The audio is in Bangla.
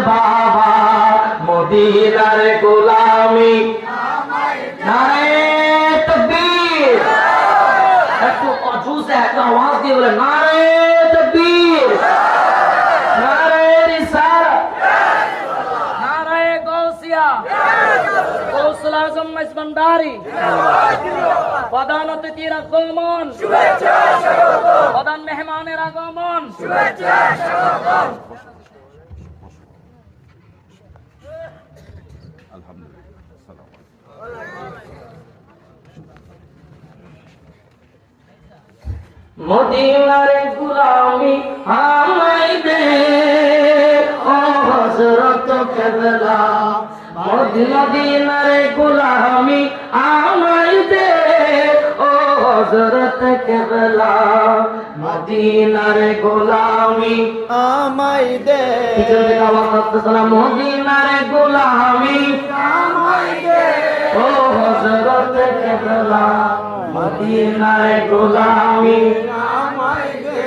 বাবা মদিনার গোলামি নারে তাকবীর একটু অজুজে একটু আওয়াজ দিয়ে বলে নারে তাকবীর নারে রিসালাত নারে গৌসিয়া গৌসুল আজম মেজবান্ডারি প্রধান অতিথির আগমন প্রধান মেহমানের আগমন মদিনার গোলামি আমায় দে ও হযরত কেবলা মদিনার গোলামি আমায় দে ও হযরত কেবলা মদিনার গোলামি আমায় দে পিছনে আওয়াজ করতেছ না মদিনার গোলামি আমায় দে ও হযরত কেবলা মদিনার গোলামি আমায় দে